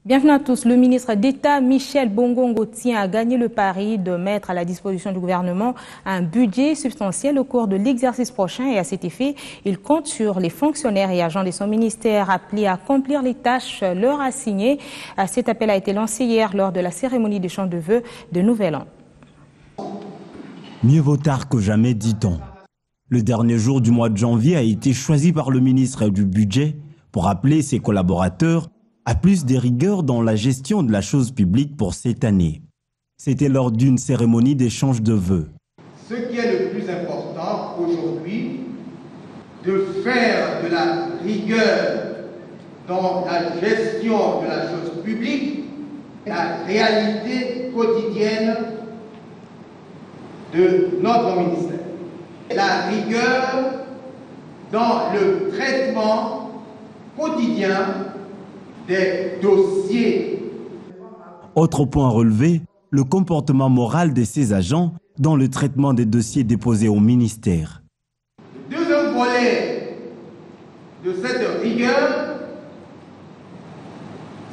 Bienvenue à tous. Le ministre d'État Michel Bongongo tient à gagner le pari de mettre à la disposition du gouvernement un budget substantiel au cours de l'exercice prochain et à cet effet, il compte sur les fonctionnaires et agents de son ministère appelés à accomplir les tâches leur assignées. Cet appel a été lancé hier lors de la cérémonie des chants de vœux de Nouvel An. Mieux vaut tard que jamais, dit-on. Le dernier jour du mois de janvier a été choisi par le ministre du Budget pour appeler ses collaborateurs à plus de rigueur dans la gestion de la chose publique pour cette année. C'était lors d'une cérémonie d'échange de vœux. Ce qui est le plus important aujourd'hui, de faire de la rigueur dans la gestion de la chose publique la réalité quotidienne de notre ministère. La rigueur dans le traitement quotidien des dossiers. Autre point relevé, le comportement moral de ces agents dans le traitement des dossiers déposés au ministère. Le deuxième volet de cette rigueur,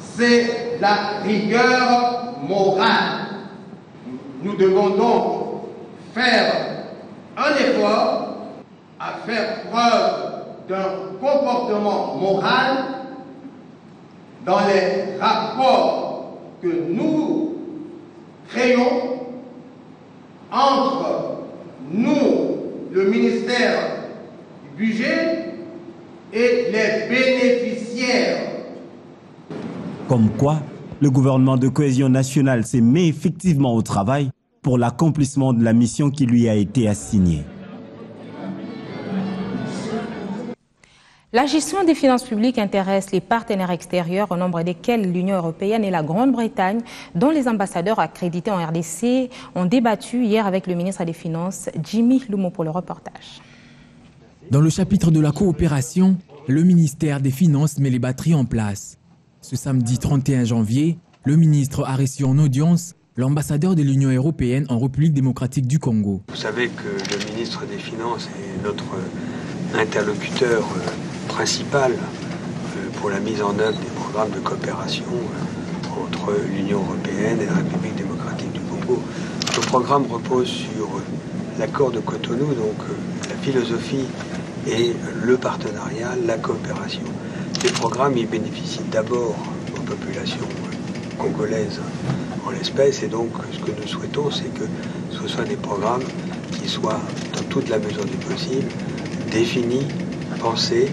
c'est la rigueur morale. Nous devons donc faire un effort à faire preuve d'un comportement moral dans les rapports que nous créons entre nous, le ministère du Budget, et les bénéficiaires. Comme quoi, le gouvernement de cohésion nationale s'est mis effectivement au travail pour l'accomplissement de la mission qui lui a été assignée. La gestion des finances publiques intéresse les partenaires extérieurs, au nombre desquels l'Union européenne et la Grande-Bretagne, dont les ambassadeurs accrédités en RDC ont débattu hier avec le ministre des Finances, Jimmy Lumo, pour le reportage. Dans le chapitre de la coopération, le ministère des Finances met les batteries en place. Ce samedi 31 janvier, le ministre a reçu en audience l'ambassadeur de l'Union européenne en République démocratique du Congo. Vous savez que le ministre des Finances est notre interlocuteur principal pour la mise en œuvre des programmes de coopération entre l'Union européenne et la République démocratique du Congo. Le programme repose sur l'accord de Cotonou, donc la philosophie et le partenariat, la coopération. Ces programmes, ils bénéficient d'abord aux populations congolaises en l'espèce, et donc ce que nous souhaitons, c'est que ce soient des programmes qui soient, dans toute la mesure du possible, définis, pensés,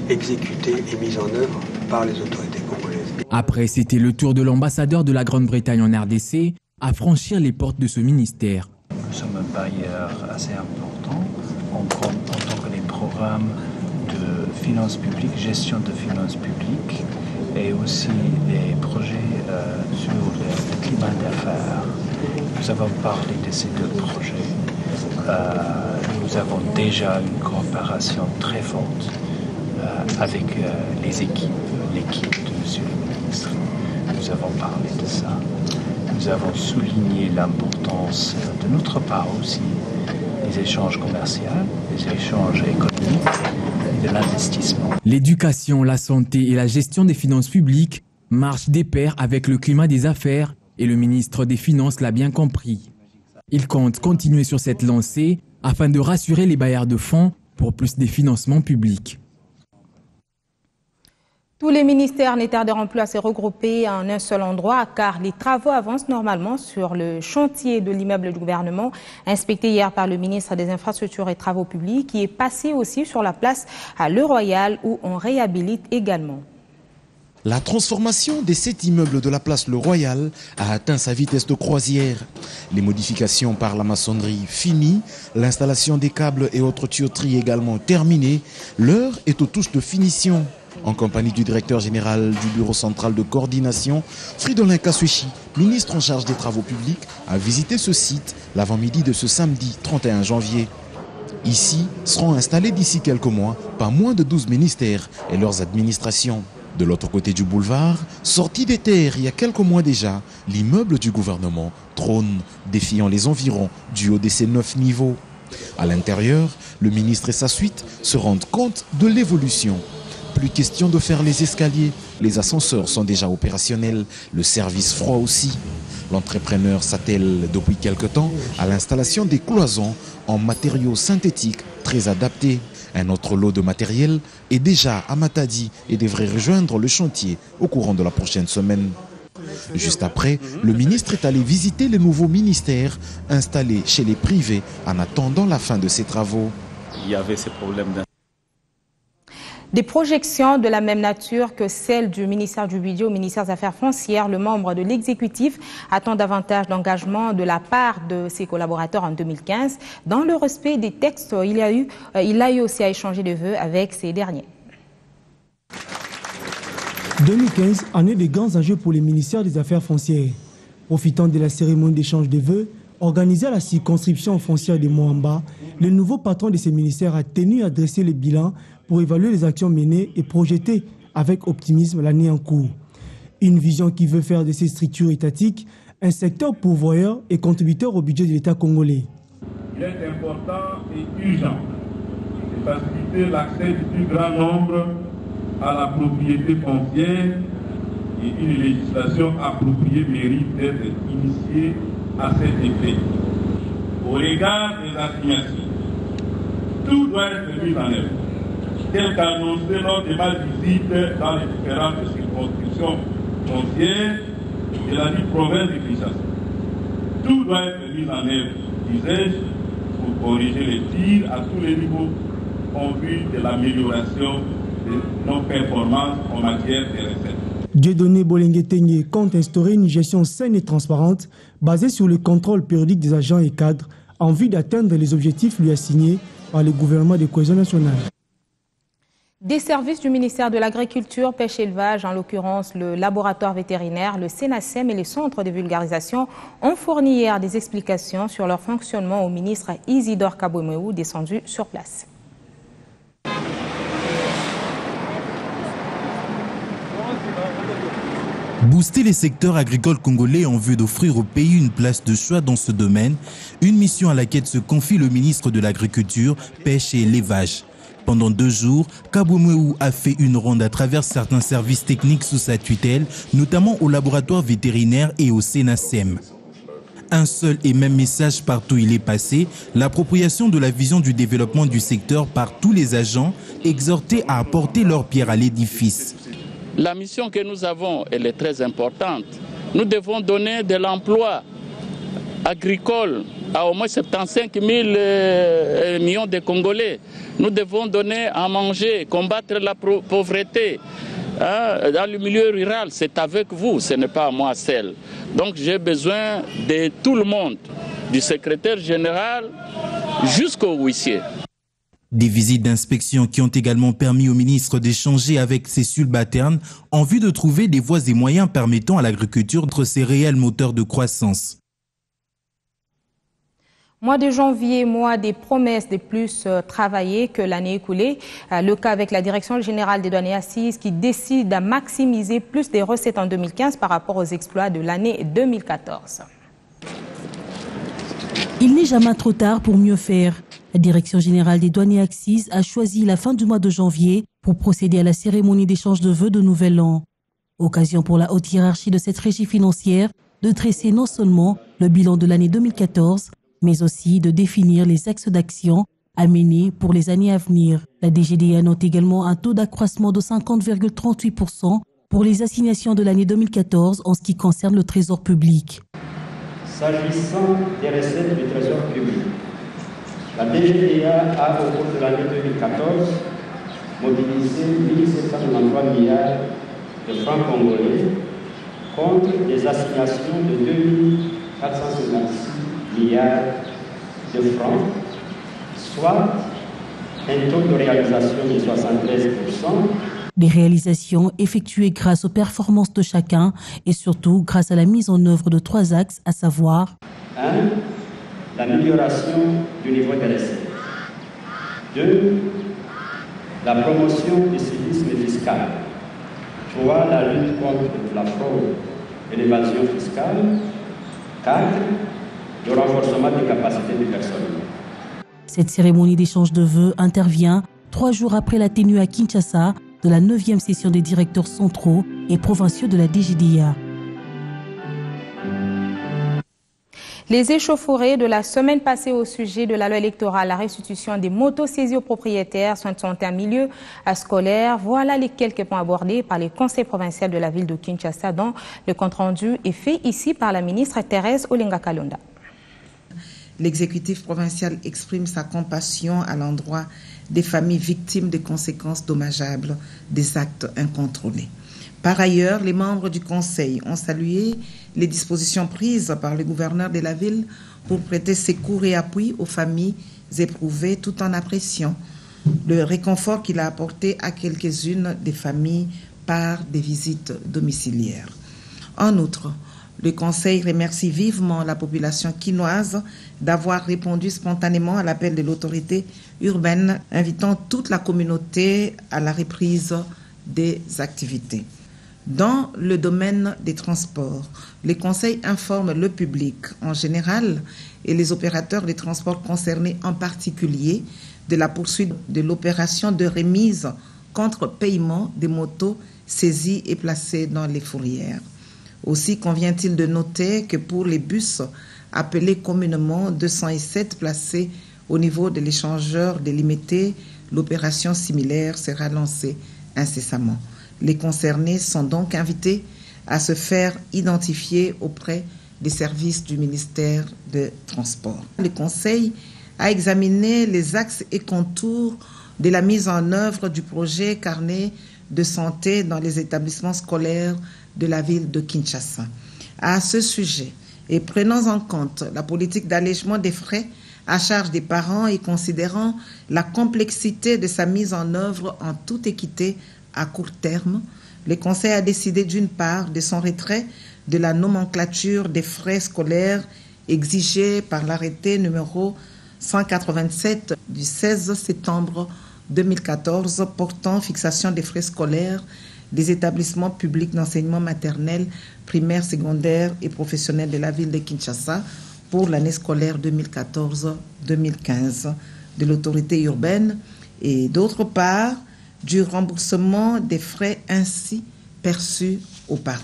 exécutés et mis en œuvre par les autorités congolaises. Après, c'était le tour de l'ambassadeur de la Grande-Bretagne en RDC à franchir les portes de ce ministère. Nous sommes un bailleur assez important en tant que les programmes de finances publiques, gestion de finances publiques et aussi les projets sur le climat d'affaires. Nous avons parlé de ces deux projets. Nous avons déjà une coopération très forte avec les équipes, l'équipe de M. le ministre. Nous avons parlé de ça. Nous avons souligné l'importance de notre part aussi des échanges commerciaux, des échanges économiques et de l'investissement. L'éducation, la santé et la gestion des finances publiques marchent de pair avec le climat des affaires et le ministre des Finances l'a bien compris. Il compte continuer sur cette lancée afin de rassurer les bailleurs de fonds pour plus de financements publics. Tous les ministères ne tarderont plus à se regrouper en un seul endroit car les travaux avancent normalement sur le chantier de l'immeuble du gouvernement inspecté hier par le ministre des Infrastructures et Travaux publics qui est passé aussi sur la place à Le Royal où on réhabilite également. La transformation des 7 immeubles de la place Le Royal a atteint sa vitesse de croisière. Les modifications par la maçonnerie finies, l'installation des câbles et autres tuyauteries également terminées, l'heure est aux touches de finition. En compagnie du directeur général du Bureau central de coordination, Fridolin Kaswechi, ministre en charge des travaux publics, a visité ce site l'avant-midi de ce samedi 31 janvier. Ici seront installés d'ici quelques mois pas moins de 12 ministères et leurs administrations. De l'autre côté du boulevard, sorti des terres il y a quelques mois déjà, l'immeuble du gouvernement trône, défiant les environs du haut de ses 9 niveaux. À l'intérieur, le ministre et sa suite se rendent compte de l'évolution. plus question de faire les escaliers. Les ascenseurs sont déjà opérationnels, le service froid aussi. L'entrepreneur s'attelle depuis quelque temps à l'installation des cloisons en matériaux synthétiques très adaptés. Un autre lot de matériel est déjà à Matadi et devrait rejoindre le chantier au courant de la prochaine semaine. Juste après, le ministre est allé visiter les nouveaux ministères installés chez les privés en attendant la fin de ces travaux. Il y avait ces problèmes. Des projections de la même nature que celles du ministère du Budget au ministère des Affaires foncières, le membre de l'exécutif attend davantage d'engagement de la part de ses collaborateurs en 2015. Dans le respect des textes, il a eu aussi à échanger de vœux avec ces derniers. 2015, année de grands enjeux pour le ministère des Affaires foncières. Profitant de la cérémonie d'échange de vœux, organisée à la circonscription foncière de Moamba, le nouveau patron de ce ministère a tenu à dresser le bilan pour évaluer les actions menées et projeter avec optimisme l'année en cours. Une vision qui veut faire de ces structures étatiques un secteur pourvoyeur et contributeur au budget de l'État congolais. Il est important et urgent de faciliter l'accès du plus grand nombre à la propriété foncière et une législation appropriée mérite d'être initiée à cet effet. Au regard des assignations, tout doit être mis en œuvre, tel qu'annoncé lors des visites dans les différentes circonscriptions foncières de la province de Kinshasa. Tout doit être mis en œuvre, disais-je, pour corriger les tirs à tous les niveaux en vue de l'amélioration de nos performances en matière de recettes. Dieudonné Bolengue-Tengue compte instaurer une gestion saine et transparente basée sur le contrôle périodique des agents et cadres en vue d'atteindre les objectifs lui assignés par le gouvernement de cohésion nationale. Des services du ministère de l'Agriculture, Pêche et Élevage, en l'occurrence le laboratoire vétérinaire, le SENASEM et les centres de vulgarisation, ont fourni hier des explications sur leur fonctionnement au ministre Isidore Kabouémoué, descendu sur place. Booster les secteurs agricoles congolais en vue d'offrir au pays une place de choix dans ce domaine, une mission à laquelle se confie le ministre de l'Agriculture, Pêche et Élevage. Pendant 2 jours, Kabouémoué a fait une ronde à travers certains services techniques sous sa tutelle, notamment au laboratoire vétérinaire et au SENASEM. Un seul et même message partout où il est passé, l'appropriation de la vision du développement du secteur par tous les agents, exhortés à apporter leur pierre à l'édifice. La mission que nous avons, elle est très importante. Nous devons donner de l'emploi agricole à au moins 75 000 millions de Congolais. Nous devons donner à manger, combattre la pauvreté. Dans le milieu rural, c'est avec vous, ce n'est pas à moi seul. Donc j'ai besoin de tout le monde, du secrétaire général jusqu'au huissier. Des visites d'inspection qui ont également permis au ministre d'échanger avec ses subalternes en vue de trouver des voies et moyens permettant à l'agriculture d'être ses réels moteurs de croissance. Mois de janvier, mois des promesses de plus travailler que l'année écoulée. Le cas avec la Direction générale des douanes et assises qui décide à maximiser plus des recettes en 2015 par rapport aux exploits de l'année 2014. Il n'est jamais trop tard pour mieux faire. La Direction générale des douanes et assises a choisi la fin du mois de janvier pour procéder à la cérémonie d'échange de vœux de Nouvel An. Occasion pour la haute hiérarchie de cette régie financière de dresser non seulement le bilan de l'année 2014, mais aussi de définir les axes d'action à mener pour les années à venir. La DGDA note également un taux d'accroissement de 50,38% pour les assignations de l'année 2014 en ce qui concerne le trésor public. S'agissant des recettes du trésor public, la DGDA a, au cours de l'année 2014, mobilisé 1 793 milliards de francs congolais contre des assignations de 2 456 milliards de francs, soit un taux de réalisation de 73%. Des réalisations effectuées grâce aux performances de chacun et surtout grâce à la mise en œuvre de 3 axes, à savoir 1. L'amélioration du niveau des recettes. 2. La promotion du civisme fiscal. 3. La lutte contre la fraude et l'évasion fiscale. 4. Le renforcement des capacités du personnel. Cette cérémonie d'échange de vœux intervient 3 jours après la tenue à Kinshasa de la 9e session des directeurs centraux et provinciaux de la DGDA. Les échauffourées de la semaine passée au sujet de la loi électorale, la restitution des motos saisies aux propriétaires sont un milieu scolaire. Voilà les quelques points abordés par les conseils provinciaux de la ville de Kinshasa, dont le compte-rendu est fait ici par la ministre Thérèse Olenga Kalonda. L'exécutif provincial exprime sa compassion à l'endroit des familles victimes des conséquences dommageables des actes incontrôlés. Par ailleurs, les membres du Conseil ont salué les dispositions prises par le gouverneur de la ville pour prêter secours et appui aux familles éprouvées, tout en appréciant le réconfort qu'il a apporté à quelques-unes des familles par des visites domiciliaires. En outre, le Conseil remercie vivement la population quinoise d'avoir répondu spontanément à l'appel de l'autorité urbaine, invitant toute la communauté à la reprise des activités. Dans le domaine des transports, les conseils informent le public en général et les opérateurs des transports concernés en particulier de la poursuite de l'opération de remise contre paiement des motos saisies et placées dans les fourrières. Aussi convient-il de noter que pour les bus appelés communément 207 placés au niveau de l'échangeur délimité, l'opération similaire sera lancée incessamment. Les concernés sont donc invités à se faire identifier auprès des services du ministère des Transports. Le Conseil a examiné les axes et contours de la mise en œuvre du projet carnet de santé dans les établissements scolaires de la ville de Kinshasa. À ce sujet, et prenant en compte la politique d'allègement des frais à charge des parents et considérant la complexité de sa mise en œuvre en toute équité à court terme, le Conseil a décidé d'une part de son retrait de la nomenclature des frais scolaires exigée par l'arrêté numéro 187 du 16 septembre 2014 portant fixation des frais scolaires des établissements publics d'enseignement maternel, primaire, secondaire et professionnel de la ville de Kinshasa pour l'année scolaire 2014-2015 de l'autorité urbaine et d'autre part du remboursement des frais ainsi perçus aux parents.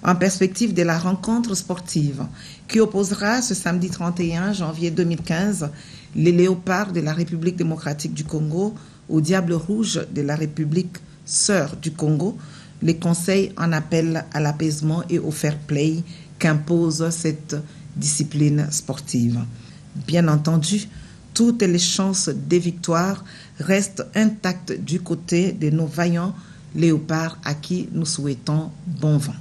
En perspective de la rencontre sportive qui opposera ce samedi 31 janvier 2015 les léopards de la République démocratique du Congo aux diables rouges de la République sœur du Congo, les conseils en appellent à l'apaisement et au fair play qu'impose cette discipline sportive. Bien entendu, toutes les chances des victoires restent intactes du côté de nos vaillants léopards à qui nous souhaitons bon vent.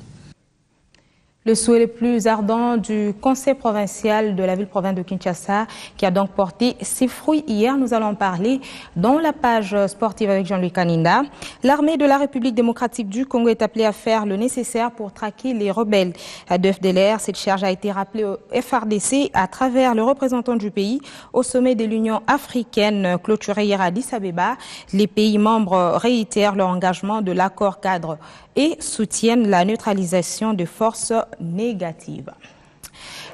Le souhait le plus ardent du conseil provincial de la ville-province de Kinshasa qui a donc porté ses fruits hier. Nous allons parler dans la page sportive avec Jean-Louis Kaninda. L'armée de la République démocratique du Congo est appelée à faire le nécessaire pour traquer les rebelles de FDLR. Cette charge a été rappelée au FRDC à travers le représentant du pays au sommet de l'Union africaine clôturé hier à Addis Abeba. Les pays membres réitèrent leur engagement de l'accord cadre et soutiennent la neutralisation de forces négatives.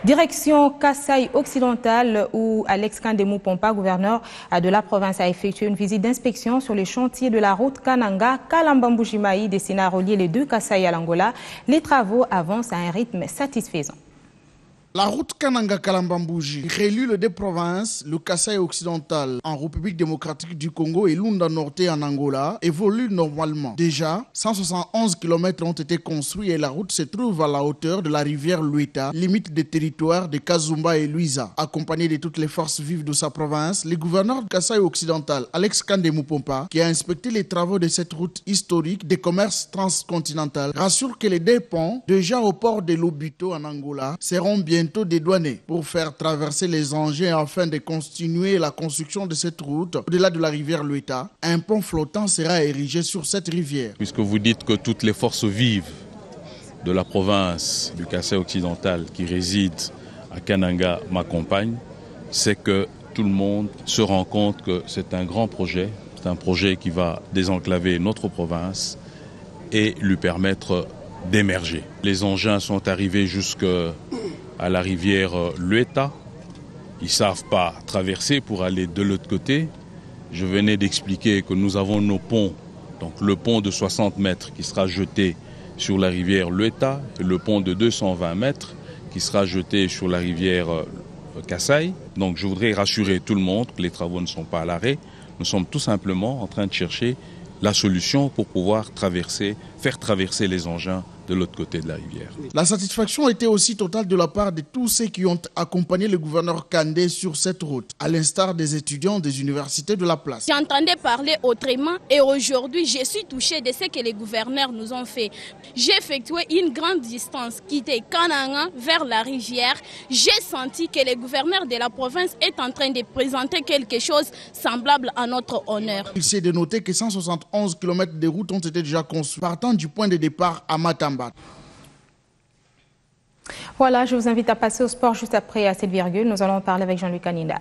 Direction Kasaï occidental où Alex Kandemou Pompa, gouverneur de la province, a effectué une visite d'inspection sur les chantiers de la route Kananga-Kalambambou-Jimaï destinée à relier les deux Kasaï à l'Angola. Les travaux avancent à un rythme satisfaisant. La route Kananga-Kalambambouji relie les deux provinces, le Kasaï occidental en République démocratique du Congo et Lunda Norte en Angola, évolue normalement. Déjà, 171 km ont été construits et la route se trouve à la hauteur de la rivière Luita, limite des territoires de Kazumba et Luiza. Accompagné de toutes les forces vives de sa province, le gouverneur du Kasaï occidental, Alex Kandemou Pompa, qui a inspecté les travaux de cette route historique des commerces transcontinental, rassure que les deux ponts, déjà au port de Lobito en Angola, seront bientôt dédouanés pour faire traverser les engins afin de continuer la construction de cette route au-delà de la rivière Luita. Un pont flottant sera érigé sur cette rivière. Puisque vous dites que toutes les forces vives de la province du Kasaï occidental qui résident à Kananga m'accompagnent, c'est que tout le monde se rend compte que c'est un grand projet. C'est un projet qui va désenclaver notre province et lui permettre d'émerger. Les engins sont arrivés jusqu'à la rivière Lueta. Ils ne savent pas traverser pour aller de l'autre côté. Je venais d'expliquer que nous avons nos ponts Donc le pont de 60 mètres qui sera jeté sur la rivière Lueta et le pont de 220 mètres qui sera jeté sur la rivière Kasaï. Donc je voudrais rassurer tout le monde que les travaux ne sont pas à l'arrêt. Nous sommes tout simplement en train de chercher la solution pour pouvoir faire traverser les engins de l'autre côté de la rivière. La satisfaction était aussi totale de la part de tous ceux qui ont accompagné le gouverneur Kandé sur cette route, à l'instar des étudiants des universités de la place. J'entendais parler autrement et aujourd'hui je suis touchée de ce que les gouverneurs nous ont fait. J'ai effectué une grande distance, quitté Kananga vers la rivière. J'ai senti que le gouverneur de la province est en train de présenter quelque chose semblable à notre honneur. Il s'est de noter que 171 km de routes ont été déjà conçus, partant du point de départ à Matamba. Voilà, je vous invite à passer au sport juste après à cette virgule. Nous allons parler avec Jean-Luc Kaninda.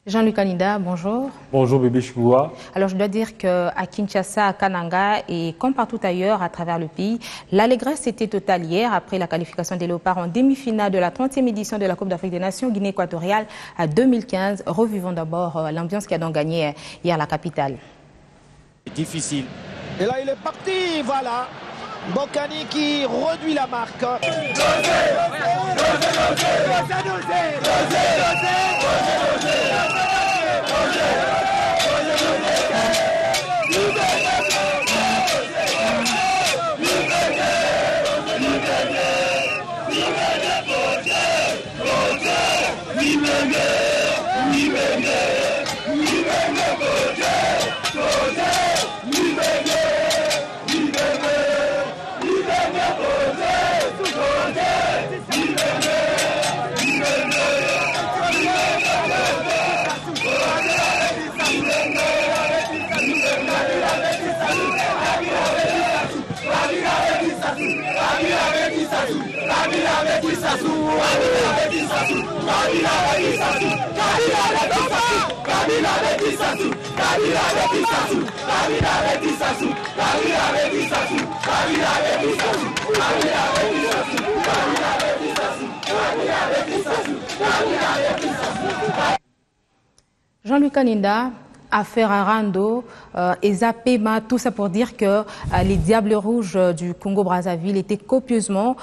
Jean-Luc Kaninda, bonjour. Bonjour bébé Chouboua. Alors je dois dire qu'à Kinshasa, à Kananga et comme partout ailleurs à travers le pays, l'allégresse était totale hier après la qualification des Léopards en demi-finale de la 30e édition de la Coupe d'Afrique des Nations Guinée équatoriale à 2015. Revivons d'abord l'ambiance qui a donc gagné hier la capitale. Difficile. Et là il est parti, voilà. Bokani qui réduit la marque. Jean-Luc Kaninda, affaire Arando et Zapema, tout ça pour dire que les Diables Rouges du Congo-Brazzaville étaient copieusement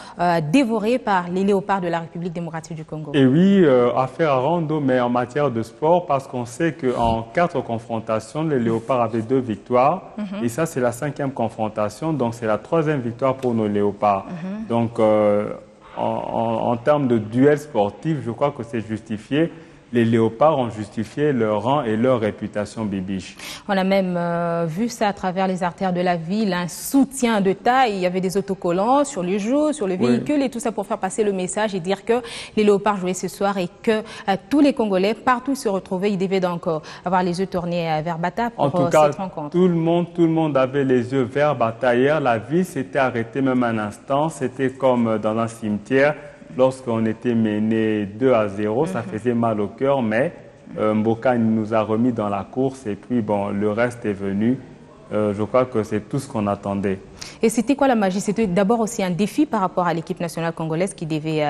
dévorés par les Léopards de la République démocratique du Congo. Et oui, affaire Arando, mais en matière de sport, parce qu'on sait qu'en 4 confrontations, les Léopards avaient 2 victoires. Et ça, c'est la 5e confrontation, donc c'est la 3e victoire pour nos Léopards. Donc, en termes de duel sportif, je crois que c'est justifié. Les Léopards ont justifié leur rang et leur réputation, Bibiche. On a même vu ça à travers les artères de la ville, un soutien de taille. Il y avait des autocollants sur les joues, sur le véhicule et tout ça pour faire passer le message et dire que les Léopards jouaient ce soir et que tous les Congolais, partout où se retrouvaient, ils devaient donc avoir les yeux tournés vers Bata pour cette rencontre. Tout le monde avait les yeux vers Bata. Hier, la ville s'était arrêtée même un instant. C'était comme dans un cimetière. Lorsqu'on était mené 2-0, ça faisait mal au cœur, mais Mboka nous a remis dans la course et puis bon, le reste est venu. Je crois que c'est tout ce qu'on attendait. Et c'était quoi la magie? C'était d'abord aussi un défi par rapport à l'équipe nationale congolaise qui devait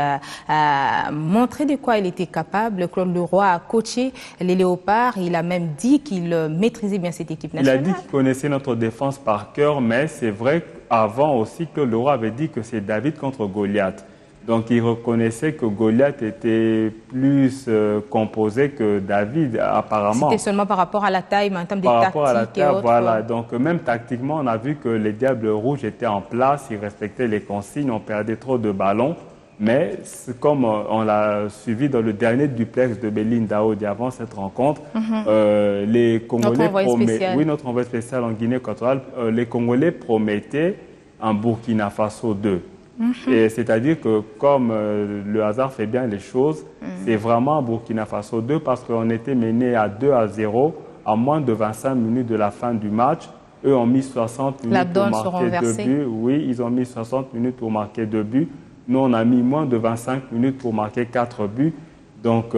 montrer de quoi elle était capable. Claude Leroy a coaché les Léopards. Il a même dit qu'il maîtrisait bien cette équipe nationale. Il a dit qu'il connaissait notre défense par cœur, mais c'est vrai qu'avant aussi, Claude Leroy avait dit que c'est David contre Goliath. Donc, il reconnaissait que Goliath était plus composé que David, apparemment. C'était seulement par rapport à la taille, mais en termes de tactique rapport à la taille, et autres. Voilà. Donc, même tactiquement, on a vu que les Diables Rouges étaient en place, ils respectaient les consignes, on perdait trop de ballons. Mais comme on l'a suivi dans le dernier duplex de Belinda Audi avant cette rencontre, les Congolais notre envoyé spécial en Guinée équatoriale, les Congolais promettaient un Burkina Faso 2. Et c'est-à-dire que comme le hasard fait bien les choses, c'est vraiment Burkina Faso 2 parce qu'on était mené à 2-0 à moins de 25 minutes de la fin du match. Eux ont mis 60 minutes pour marquer 2 buts. Oui, ils ont mis 60 minutes pour marquer 2 buts. Nous, on a mis moins de 25 minutes pour marquer 4 buts. Donc,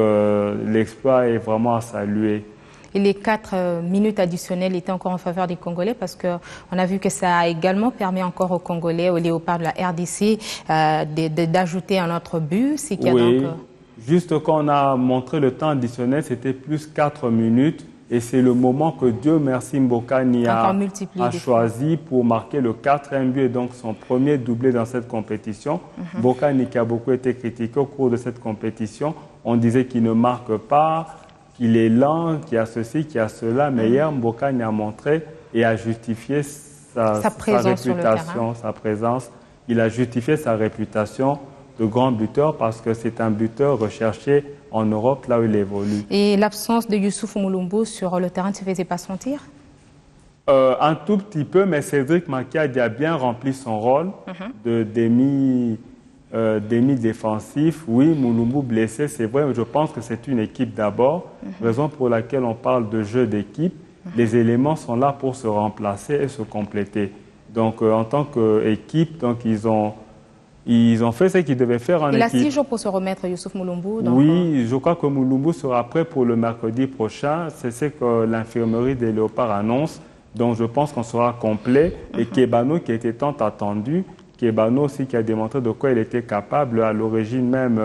l'exploit est vraiment à saluer. Et les 4 minutes additionnelles étaient encore en faveur des Congolais parce qu'on a vu que ça a également permis encore aux Congolais, aux léopards de la RDC, d'ajouter un autre but. C'est qu'il y a oui, donc, juste quand on a montré le temps additionnel, c'était plus 4 minutes. Et c'est le moment que Dieu merci Mbokani a choisi pour marquer le 4e but et donc son premier doublé dans cette compétition. Mbokani qui a beaucoup été critiqué au cours de cette compétition. On disait qu'il ne marque pas, qu'il est lent, qu'il y a ceci, qu'il y a cela. Mais hier, Mbokani a montré et a justifié sa réputation, sa présence. Il a justifié sa réputation de grand buteur parce que c'est un buteur recherché en Europe, là où il évolue. Et l'absence de Youssouf Mulumbu sur le terrain ne se faisait pas sentir? Un tout petit peu, mais Cédric Makiadi a bien rempli son rôle de demi-défensif. Oui, Mulumbu blessé, c'est vrai, mais je pense que c'est une équipe d'abord, raison pour laquelle on parle de jeu d'équipe. Les éléments sont là pour se remplacer et se compléter. Donc, en tant qu'équipe, ils ont fait ce qu'ils devaient faire en équipe. Il a 6 jours pour se remettre, Youssouf Mulumbu. Oui, je crois que Mulumbu sera prêt pour le mercredi prochain. C'est ce que l'infirmerie des Léopards annonce. Donc je pense qu'on sera complet. Et Kebano qui était tant attendu, Kebano aussi qui a démontré de quoi il était capable à l'origine même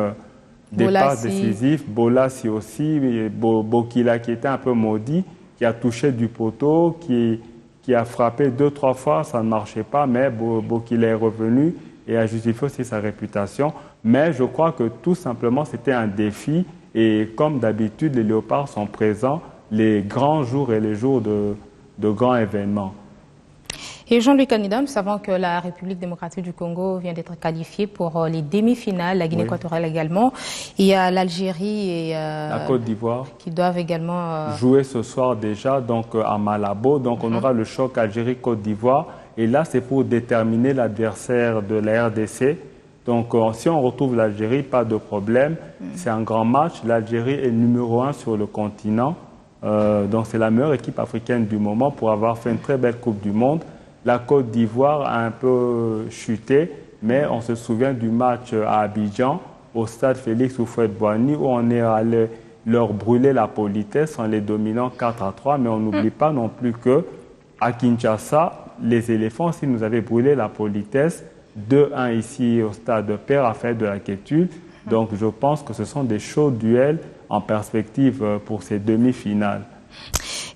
des passes décisives. Bolassi aussi, Bokila qui était un peu maudit, qui a touché du poteau, qui a frappé 2-3 fois, ça ne marchait pas, mais Bokila est revenu et a justifié aussi sa réputation. Mais je crois que tout simplement c'était un défi et comme d'habitude les Léopards sont présents les grands jours et les jours de grands événements. Et Jean-Louis Kanida, nous savons que la République démocratique du Congo vient d'être qualifiée pour les demi-finales, la Guinée équatoriale également. Il y a l'Algérie et la Côte d'Ivoire qui doivent également jouer ce soir déjà donc, à Malabo. Donc on aura le choc Algérie-Côte d'Ivoire. Et là, c'est pour déterminer l'adversaire de la RDC. Donc, si on retrouve l'Algérie, pas de problème. C'est un grand match. L'Algérie est numéro 1 sur le continent. Donc, c'est la meilleure équipe africaine du moment pour avoir fait une très belle Coupe du Monde. La Côte d'Ivoire a un peu chuté, mais on se souvient du match à Abidjan, au stade Félix Houphouët-Boigny, où on est allé leur brûler la politesse en les dominant 4-3. Mais on n'oublie pas non plus qu'à Kinshasa, les éléphants aussi nous avaient brûlé la politesse. 2-1 ici au stade Père à faire de la Kétulle. Donc je pense que ce sont des chauds duels en perspective pour ces demi-finales.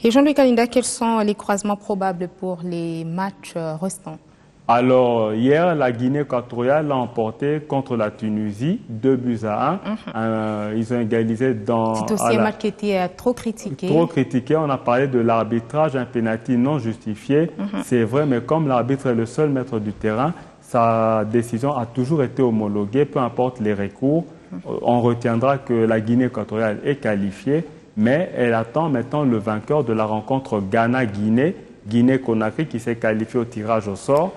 Et Jean-Louis Kanida, quels sont les croisements probables pour les matchs restants? Alors hier, la Guinée équatoriale l'a emporté contre la Tunisie, 2-1. Ils ont égalisé dans... C'est aussi un match qui était trop critiqué. Trop critiqué. On a parlé de l'arbitrage, un pénalty non justifié. C'est vrai, mais comme l'arbitre est le seul maître du terrain, sa décision a toujours été homologuée, peu importe les recours. On retiendra que la Guinée équatoriale est qualifiée, mais elle attend maintenant le vainqueur de la rencontre Ghana-Guinée, Guinée-Conakry qui s'est qualifié au tirage au sort.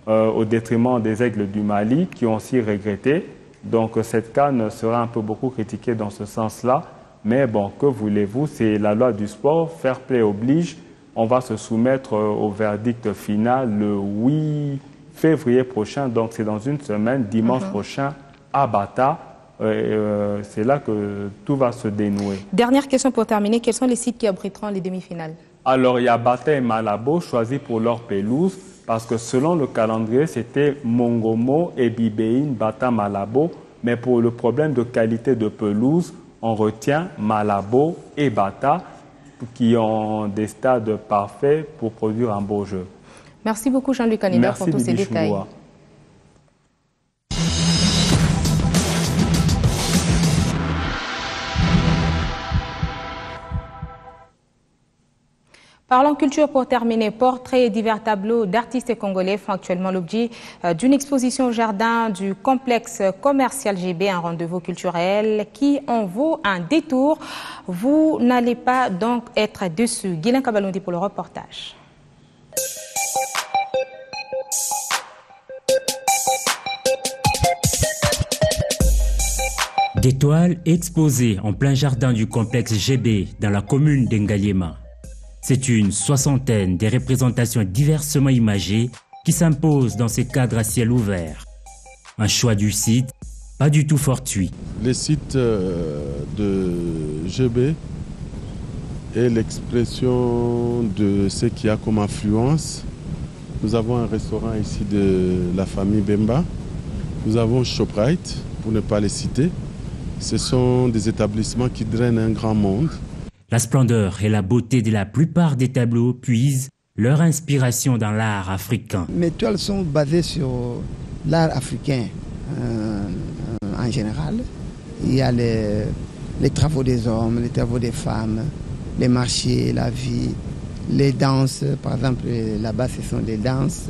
Au détriment des Aigles du Mali qui ont aussi regretté. Donc cette CAN sera un peu beaucoup critiquée dans ce sens-là. Mais bon, que voulez-vous, c'est la loi du sport, fair play oblige. On va se soumettre au verdict final le 8 février prochain, donc c'est dans une semaine, dimanche prochain à Bata. C'est là que tout va se dénouer. Dernière question pour terminer, quels sont les sites qui abriteront les demi-finales? Alors il y a Bata et Malabo choisis pour leur pelouse. Parce que selon le calendrier, c'était Mongomo, Ebibéine, Bata, Malabo. Mais pour le problème de qualité de pelouse, on retient Malabo et Bata qui ont des stades parfaits pour produire un beau jeu. Merci beaucoup Jean-Louis Kanida pour tous ces détails. Parlons culture pour terminer. Portraits et divers tableaux d'artistes congolais font actuellement l'objet d'une exposition au jardin du complexe commercial GB, un rendez-vous culturel qui en vaut un détour. Vous n'allez pas donc être déçus. Guilain Kabalondi pour le reportage. Des toiles exposées en plein jardin du complexe GB dans la commune d'Engaliema. C'est une soixantaine des représentations diversement imagées qui s'imposent dans ces cadres à ciel ouvert. Un choix du site pas du tout fortuit. Les sites de GB est l'expression de ce qu'il y a comme influence. Nous avons un restaurant ici de la famille Bemba. Nous avons Shoprite, pour ne pas les citer. Ce sont des établissements qui drainent un grand monde. La splendeur et la beauté de la plupart des tableaux puisent leur inspiration dans l'art africain. Mes toiles sont basées sur l'art africain en général. Il y a les travaux des hommes, les travaux des femmes, les marchés, la vie, les danses. Par exemple, là-bas, ce sont des danses,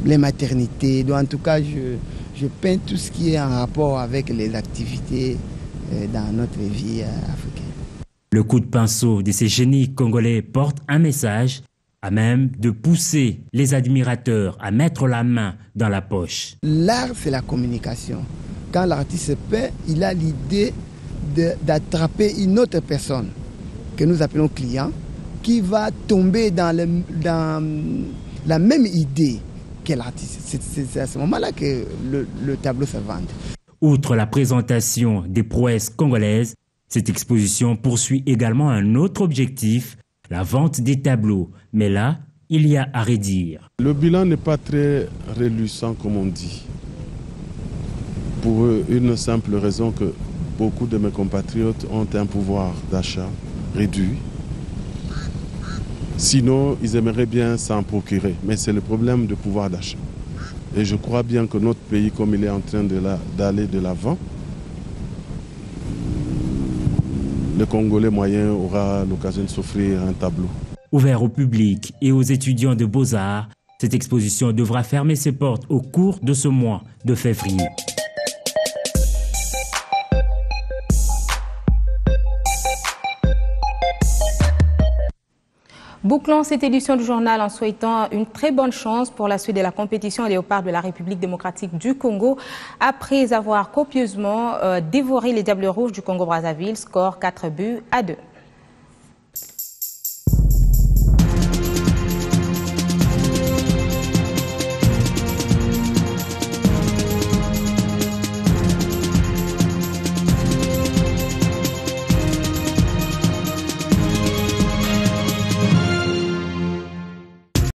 les maternités. Donc, en tout cas, je peins tout ce qui est en rapport avec les activités dans notre vie africaine. Le coup de pinceau de ces génies congolais porte un message à même de pousser les admirateurs à mettre la main dans la poche. L'art, c'est la communication. Quand l'artiste peint, il a l'idée d'attraper une autre personne que nous appelons client, qui va tomber dans la même idée que l'artiste. C'est à ce moment-là que le tableau se vend. Outre la présentation des prouesses congolaises, cette exposition poursuit également un autre objectif, la vente des tableaux. Mais là, il y a à redire. Le bilan n'est pas très reluisant, comme on dit. Pour une simple raison que beaucoup de mes compatriotes ont un pouvoir d'achat réduit. Sinon, ils aimeraient bien s'en procurer. Mais c'est le problème de pouvoir d'achat. Et je crois bien que notre pays, comme il est en train d'aller de l'avant, le Congolais moyen aura l'occasion de s'offrir un tableau. Ouvert au public et aux étudiants de Beaux-Arts, cette exposition devra fermer ses portes au cours de ce mois de février. Bouclons cette édition du journal en souhaitant une très bonne chance pour la suite de la compétition Léopard de la République démocratique du Congo. Après avoir copieusement dévoré les Diables Rouges du Congo-Brazzaville, score 4 buts à 2.